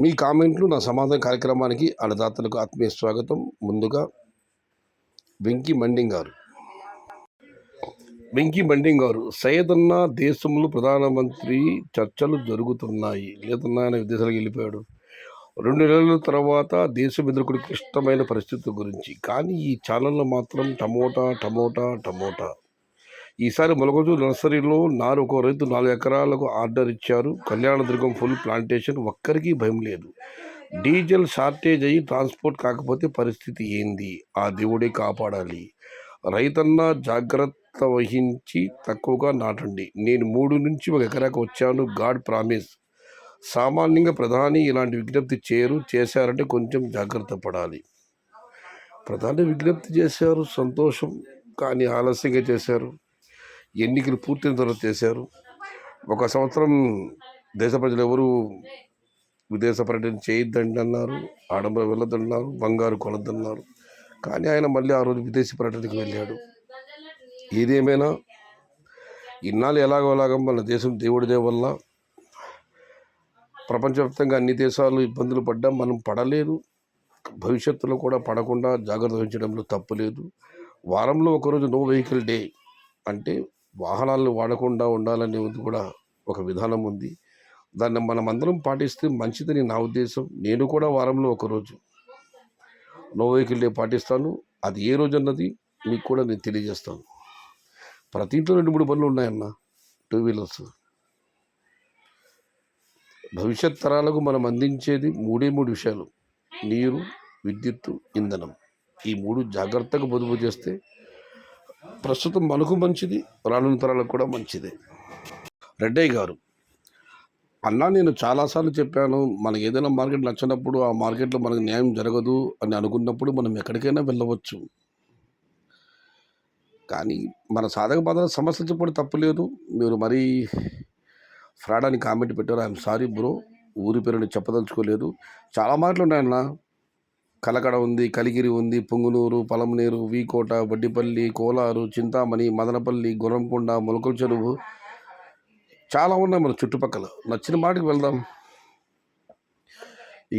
మీ కామెంట్లు నా సమాధాన కార్యక్రమానికి అన్నదాతలకు ఆత్మీయ స్వాగతం. ముందుగా వెంకీ బండింగ్ గారు సయ్యదన్న దేశంలో ప్రధానమంత్రి చర్చలు జరుగుతున్నాయి. లేదన్నా ఆయన విదేశాలకు వెళ్ళిపోయాడు. 2 నెలల తర్వాత దేశం ఎదుర్కొనే క్లిష్టమైన పరిస్థితుల గురించి. కానీ ఈ ఛానల్లో మాత్రం టమోటా. ఈసారి మొలకజూరు నర్సరీలో నారు ఒక రైతు 4 ఎకరాలకు ఆర్డర్ ఇచ్చారు. కళ్యాణదుర్గం ఫుల్ ప్లాంటేషన్, ఒక్కరికి భయం లేదు. డీజిల్ షార్టేజ్ అయ్యి ట్రాన్స్పోర్ట్ కాకపోతే పరిస్థితి ఏంది? ఆ దేవుడే కాపాడాలి. రైతన్న జాగ్రత్త వహించి తక్కువగా నాటండి. నేను 3 నుంచి 1 ఎకరాకు వచ్చాను. God promise. సామాన్యంగా ప్రధాని ఇలాంటి విజ్ఞప్తి చేశారంటే కొంచెం జాగ్రత్త పడాలి. ప్రధాని విజ్ఞప్తి చేశారు, సంతోషం. కానీ ఆలస్యంగా చేశారు. ఎన్నికలు పూర్తయిన తర్వాత చేశారు. 1 సంవత్సరం దేశ ప్రజలు ఎవరు విదేశ పర్యటన చేయొద్దండి అన్నారు, ఆడంబరం వెళ్ళొద్దన్నారు, బంగారు కొనొద్దన్నారు. కానీ ఆయన మళ్ళీ ఆ రోజు విదేశీ పర్యటనకు వెళ్ళాడు. ఏదేమైనా ఇన్నాళ్ళు ఎలాగోలాగా మన దేశం దేవుడి వల్ల ప్రపంచవ్యాప్తంగా అన్ని దేశాలు ఇబ్బందులు పడ్డా మనం పడలేదు. భవిష్యత్తులో కూడా పడకుండా జాగ్రత్త వహించడంలో తప్పు లేదు. వారంలో ఒకరోజు నో వెహికల్ డే అంటే వాహనాలను వాడకుండా ఉండాలనేది కూడా ఒక విధానం ఉంది. దాన్ని మనం అందరం పాటిస్తే మంచిదని నా ఉద్దేశం. నేను కూడా వారంలో ఒకరోజు నో వెహికల్ డే పాటిస్తాను. అది ఏ రోజు అన్నది మీకు కూడా నేను తెలియజేస్తాను. ప్రతి ఇంట్లో 2-3 బండ్లు ఉన్నాయన్న, 2 వీలర్స్. భవిష్యత్ తరాలకు మనం అందించేది 3 విషయాలు: నీరు, విద్యుత్తు, ఇంధనం. ఈ 3 జాగ్రత్తగా పొదుపు చేస్తే ప్రస్తుతం మనకు మంచిది, రానున్న తరాలకు కూడా మంచిదే. రెడ్డయ్య గారు: అన్నా, నేను చాలాసార్లు చెప్పాను, మనకి ఏదైనా మార్కెట్ నచ్చినప్పుడు ఆ మార్కెట్లో మనకు న్యాయం జరగదు అని అనుకున్నప్పుడు మనం ఎక్కడికైనా వెళ్ళవచ్చు. కానీ మన సాధక బాధల సమస్యలు చెప్పడం తప్పులేదు. మీరు మరీ ఫ్రాడ్ అని కామెంట్ పెట్టారు. ఐఎమ్ సారీ బ్రో, ఊరి పేరుని చెప్పదలుచుకోలేదు. చాలా మార్కెట్లు ఉన్నాయన్న. కలకడ ఉంది, కలిగిరి ఉంది, పొంగునూరు, పలమనేరు, వీకోట, వడ్డిపల్లి, కోలారు, చింతామణి, మదనపల్లి, గుర్రంకొండ, మొలకల చెరువు, చాలా ఉన్నాయి మన చుట్టుపక్కల. నచ్చిన మాటకి వెళ్దాం.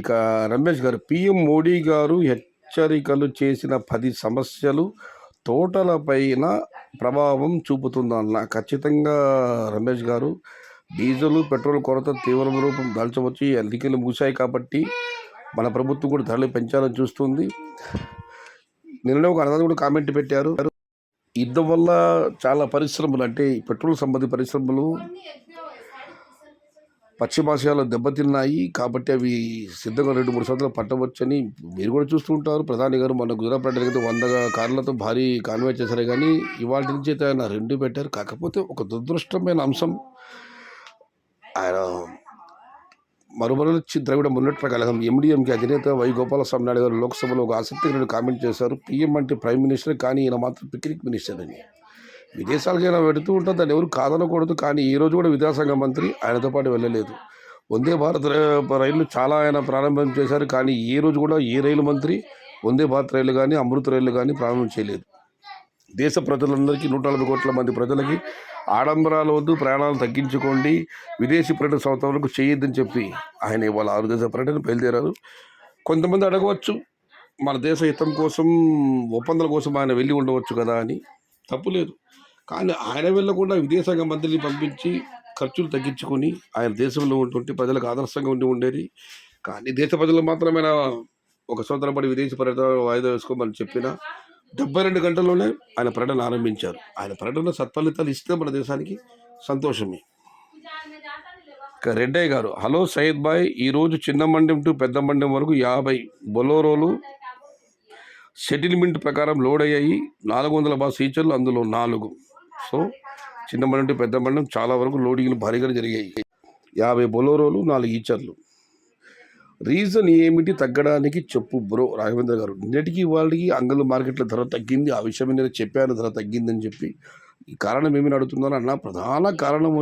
ఇక రమేష్ గారు: పిఎం మోడీ గారు హెచ్చరికలు చేసిన 10 సమస్యలు తోటలపైన ప్రభావం చూపుతుందన్న. ఖచ్చితంగా రమేష్ గారు, డీజిల్, పెట్రోల్ కొరత తీవ్ర రూపం దాల్చవచ్చు. ఎన్నికలు ముగిశాయి కాబట్టి మన ప్రభుత్వం కూడా ధరలు పెంచాలని చూస్తుంది. నిన్న ఒక అన్నదాత కూడా కామెంట్ పెట్టారు, యుద్ధం వల్ల చాలా పరిశ్రమలు, అంటే పెట్రోల్ సంబంధిత పరిశ్రమలు పశ్చిమాసియాలో దెబ్బతిన్నాయి. కాబట్టి అవి సిద్ధంగా 2-3 సంవత్సరాలు పట్టవచ్చని మీరు కూడా చూస్తూ ఉంటారు. ప్రధాని గారు మన గుజరాత్ పర్యటనకి 100 కార్లతో భారీ కాన్వాయ్ చేశారు. కానీ ఇవాళ నుంచి అయితే ఆయన 2 పెట్టారు. కాకపోతే ఒక దురదృష్టమైన అంశం, ఆయన మరుమలచి ద్రవిడ మున్నట్ల కలగం ఎండిఎంకి అధినేత వై గోపాలస్వామి నాయుడు గారు లోక్సభలో ఒక ఆసక్తికరమైన కామెంట్ చేశారు. పీఎం అంటే ప్రైమ్ మినిస్టర్, కానీ ఈయన మాత్రం పిక్నిక్ మినిస్టర్ అని. విదేశాలకైనా వెళుతూ ఉంటారు, దాన్ని ఎవరు కాదనకూడదు. కానీ ఈ రోజు కూడా విదేశాంగ మంత్రి ఆయనతో పాటు వెళ్ళలేదు. వందే భారత్ రైళ్లు చాలా ఆయన ప్రారంభం చేశారు. కానీ ఈ రోజు కూడా ఏ రైలు మంత్రి వందే భారత్ రైళ్లు కానీ అమృత రైళ్లు కానీ ప్రారంభం చేయలేదు. దేశ ప్రజలందరికీ 140 కోట్ల మంది ప్రజలకి ఆడంబరాలు వద్దు, ప్రయాణాలు తగ్గించుకోండి, విదేశీ పర్యటన సంవత్సరాలకు చేయొద్దని చెప్పి ఆయన ఇవాళ 6 దేశ పర్యటన బయలుదేరారు. కొంతమంది అడగవచ్చు, మన దేశ హితం కోసం, ఒప్పందాల కోసం ఆయన వెళ్ళి ఉండవచ్చు కదా అని. తప్పులేదు. కానీ ఆయన వెళ్ళకుండా విదేశాంగ మంత్రిని పంపించి ఖర్చులు తగ్గించుకొని ఆయన దేశంలో ఉంటుంటే ప్రజలకు ఆదర్శంగా ఉండేది. కానీ దేశ ప్రజలు మాత్రమే 1 సంవత్సరం పాటు విదేశీ పర్యటన వాయిదా వేసుకోమని చెప్పిన 72 గంటల్లోనే ఆయన పర్యటన ఆరంభించారు. ఆయన పర్యటన సత్ఫలితాలు ఇస్తే మన దేశానికి సంతోషమే. ఇక రెడ్డయ్య గారు: హలో సయ్యద్ బాయ్, ఈరోజు చిన్న మండ్యం టు పెద్ద మండ్యం వరకు 50 బొలోరోలు సెటిల్మెంట్ ప్రకారం లోడ్ అయ్యాయి. 400 బస్ ఈచర్లు, అందులో 4. సో చిన్న మండ్యం టు పెద్ద మండ్యం చాలా వరకు లోడింగ్లు భారీగా జరిగాయి. 50 బొలోరోలు, 4 ఈచర్లు. రీజన్ ఏమిటి తగ్గడానికి చెప్పు బ్రో. రాఘవేంద్ర గారు: నిన్నటికి వాళ్ళకి అంగళ్ళు మార్కెట్ల ధర తగ్గింది. ఆ విషయం నేను చెప్పాను, ధర తగ్గిందని చెప్పి. ఈ కారణం ఏమని అడుగుతున్నాను అన్న. ప్రధాన కారణం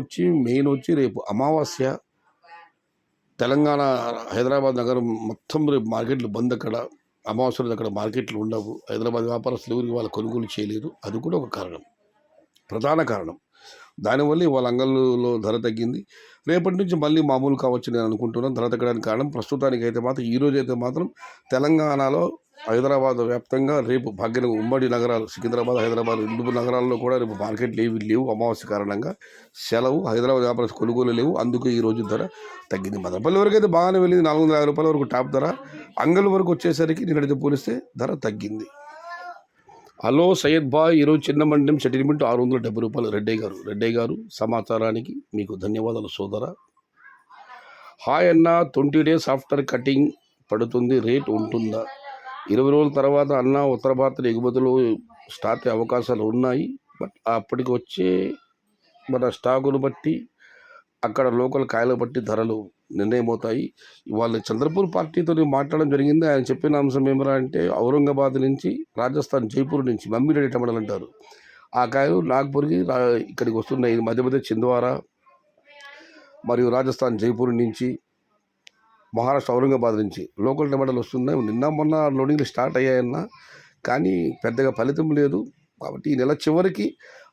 మెయిన్ వచ్చి రేపు అమావాస్య. తెలంగాణ హైదరాబాద్ నగరం మొత్తం రేపు మార్కెట్లు బంద్. అక్కడ అమావాస్య రోజు అక్కడ మార్కెట్లు ఉండవు. హైదరాబాద్ వ్యాపారస్తులు ఎవరికి వాళ్ళు కొనుగోలు చేయలేరు. అది కూడా ఒక కారణం, ప్రధాన కారణం. దానివల్ల వాళ్ళ అంగళ్ళలో ధర తగ్గింది. రేపటి నుంచి మళ్ళీ మామూలు కావచ్చు నేను అనుకుంటున్నాను. ధర తగ్గడానికి కారణం ప్రస్తుతానికైతే మాత్రం ఈరోజు అయితే మాత్రం తెలంగాణలో హైదరాబాద్ వ్యాప్తంగా రేపు భాగ్యనగర్ ఉమ్మడి నగరాలు సికింద్రాబాద్, హైదరాబాద్ 2 నగరాల్లో కూడా రేపు మార్కెట్లు లేవు అమావాస్య కారణంగా సెలవు. హైదరాబాద్ వ్యాపార కొనుగోలు లేవు. అందుకే ఈరోజు ధర తగ్గింది. మదనపల్లి వరకు అయితే బాగానే వెళ్ళింది, 450 రూపాయల వరకు టాప్ ధర. అంగల్ వరకు వచ్చేసరికి నిన్నటితో పోలిస్తే ధర తగ్గింది. హలో సయ్యద్ బాయ్, ఈరోజు చిన్న మండలం సెటిల్మెంట్ 670 రూపాయలు. రెడ్డయ్య గారు సమాచారానికి మీకు ధన్యవాదాలు సోదరా. హాయ్ అన్న, 20 days ఆఫ్టర్ కటింగ్ పడుతుంది, రేట్ ఉంటుందా? 20 రోజుల తర్వాత అన్న ఉత్తర భారత ఎగుమతులు స్టార్ట్ అయ్యే అవకాశాలు ఉన్నాయి. బట్ అప్పటికి వచ్చే మన స్టాకును బట్టి అక్కడ లోకల్ కాయలు బట్టి ధరలు నిర్ణయమవుతాయి. ఇవాళ చంద్రపూర్ పార్టీతో మాట్లాడడం జరిగింది. ఆయన చెప్పిన అంశం ఏమరా అంటే ఔరంగాబాద్ నుంచి, రాజస్థాన్ జైపూర్ నుంచి మమ్మీరెడ్డి టమాటాలు అంటారు ఆ కాయలు నాగ్పూర్కి ఇక్కడికి వస్తున్నాయి. మధ్య చింద్వారా మరియు రాజస్థాన్ జైపూర్ నుంచి, మహారాష్ట్ర ఔరంగాబాద్ నుంచి లోకల్ టమాటాలు వస్తున్నాయి. నిన్న మొన్న లోడింగ్లు స్టార్ట్ అయ్యాయన్నా కానీ పెద్దగా ఫలితం లేదు. కాబట్టి ఈ నెల చివరికి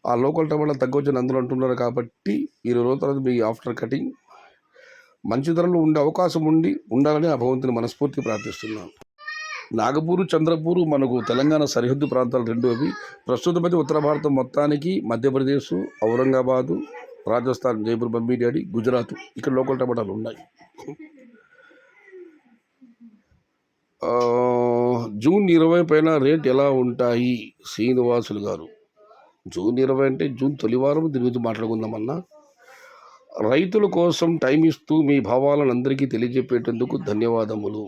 ఆ లోకల్ టమాటాలు తగ్గవచ్చని అందరూ అంటున్నారు. కాబట్టి 20 రోజుల తర్వాత మీ ఆఫ్టర్ కటింగ్ మంచి ధరలు ఉండే అవకాశం ఉండాలని ఆ భగవంతుని మనస్ఫూర్తి ప్రార్థిస్తున్నాను. నాగపూరు, చంద్రపూరు మనకు తెలంగాణ సరిహద్దు ప్రాంతాలు రెండు. అవి ప్రస్తుతం అయితే ఉత్తర భారతం మొత్తానికి మధ్యప్రదేశ్, ఔరంగాబాదు, రాజస్థాన్ జైపూర్, బమ్మీడియాడి, గుజరాత్ ఇక్కడ లోకల్ టమాటాలు ఉన్నాయి. జూన్ 20 పైన రేట్ ఎలా ఉంటాయి శ్రీనివాసులు గారు? జూన్ 20 అంటే జూన్ తొలివారం, దీని గురించి మాట్లాడుకుందామన్నా. రైతుల కోసం టైం ఇస్తూ మీ భావాలను అందరికీ తెలియజెప్పేటందుకు ధన్యవాదములు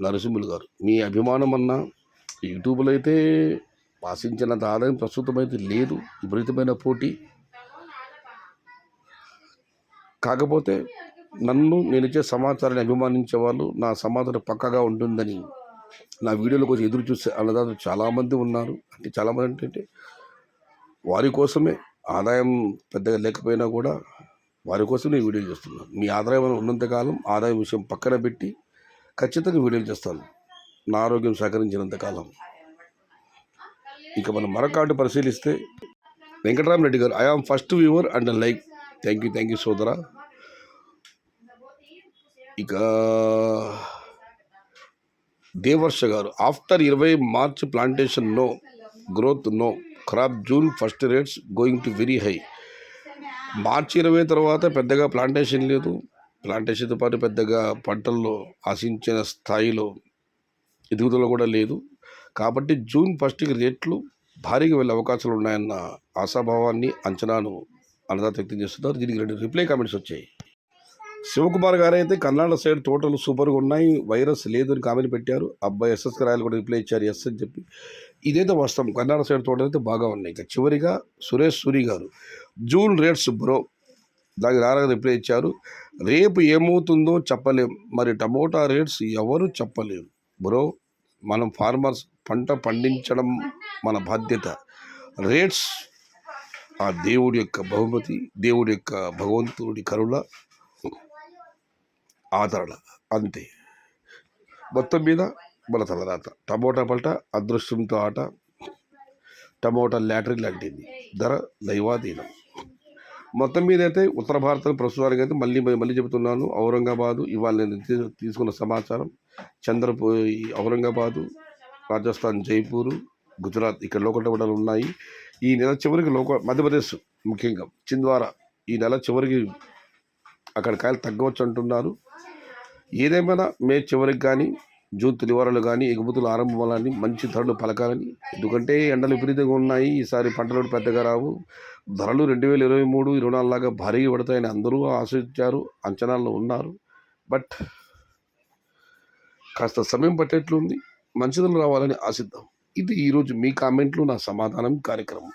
నరసింహులు గారు. మీ అభిమానం అన్నా. యూట్యూబ్లో అయితే ఆశించినంత ఆదాయం ప్రస్తుతం అయితే లేదు, విపరీతమైన పోటీ. కాకపోతే నేను ఇచ్చే సమాచారాన్ని అభిమానించే వాళ్ళు నా సమాచారం పక్కగా ఉంటుందని నా వీడియోలో కొంచెం ఎదురు చూసే అన్నదాతలు చాలామంది ఉన్నారు. అంటే చాలామంది అంటే వారి కోసమే, ఆదాయం పెద్దగా లేకపోయినా కూడా వారి కోసం నేను వీడియోలు చేస్తున్నాను. మీ ఆదాయం ఉన్నంతకాలం ఆదాయం విషయం పక్కన పెట్టి ఖచ్చితంగా వీడియోలు చేస్తాను, నా ఆరోగ్యం సహకరించినంతకాలం. ఇక మనం మరొకటి పరిశీలిస్తే Venkataramareddy garu, I am first viewer and like. Thank you సోదరా. ఇక Devarsha garu, after 20 March plantation no growth, no crop, June first rates going to very high. మార్చి 20 తర్వాత పెద్దగా ప్లాంటేషన్ లేదు. ప్లాంటేషన్తో పాటు పెద్దగా పంటల్లో ఆశించిన స్థాయిలో ఎదుగుదల కూడా లేదు. కాబట్టి జూన్ ఫస్ట్కి రేట్లు భారీగా వెళ్ళే అవకాశాలు ఉన్నాయన్న ఆశాభావాన్ని, అంచనాను అన్నదాత వ్యక్తం చేస్తున్నారు. దీనికి 2 రిప్లై కామెంట్స్ వచ్చాయి. శివకుమార్ గారు అయితే కర్ణాటక సైడ్ తోటలు సూపర్గా ఉన్నాయి, వైరస్ లేదు అని కామెంట్ పెట్టారు. అబ్బాయి ఎస్ఎస్ రాయలు కూడా రిప్లై ఇచ్చారు ఎస్ అని చెప్పి. ఇదైతే వాస్తవం, కర్ణాటక సైడ్ తోటలు అయితే బాగా ఉన్నాయి. ఇక చివరిగా సురేష్ సూరి గారు, జూన్ రేట్స్ బ్రో, దానికి రాగా రిప్లై ఇచ్చారు. రేపు ఏమవుతుందో చెప్పలేం, మరి టమోటా రేట్స్ ఎవరు చెప్పలేం బ్రో. మనం ఫార్మర్స్ పంట పండించడం మన బాధ్యత. రేట్స్ ఆ దేవుడి యొక్క బహుమతి, దేవుడి యొక్క భగవంతుడి కరుణ ఆదరణ, అంతే. మొత్తం మీద మన తలరాత. టమోటా పంట అదృష్టంతో ఆట, టమోటా లాటరీ లాంటిది, ధర దైవాధీనం. మొత్తం మీద అయితే ఉత్తర భారతం ప్రస్తుతానికి అయితే మళ్ళీ చెబుతున్నాను. ఔరంగాబాదు ఇవాళ నేను తీసుకున్న సమాచారం, ఔరంగాబాదు, రాజస్థాన్ జైపూరు, గుజరాత్ ఇక్కడ లోకల్ టమాటాలు ఉన్నాయి. ఈ నెల చివరికి మధ్యప్రదేశ్ ముఖ్యంగా చింద్వారా ఈ నెల చివరికి అక్కడ కాయలు తగ్గవచ్చు అంటున్నారు. ఏదేమైనా మే చివరికి కానీ జూన్ తొలివారాలు కానీ ఎగుమతులు ఆరంభాలని, మంచి ధరలు పలకాలని. ఎందుకంటే ఎండలు విపరీతంగా ఉన్నాయి, ఈసారి పంటలు పెద్దగా రావు. ధరలు 2023, 2024 లాగా భారీగా పడతాయని అందరూ ఆశించారు, అంచనాల్లో ఉన్నారు. బట్ కాస్త సమయం పట్టేట్లుంది, మంచి ధరలు రావాలని ఆశిద్దాం. ఇది ఈరోజు మీ కామెంట్లు, నా సమాధానం కార్యక్రమం.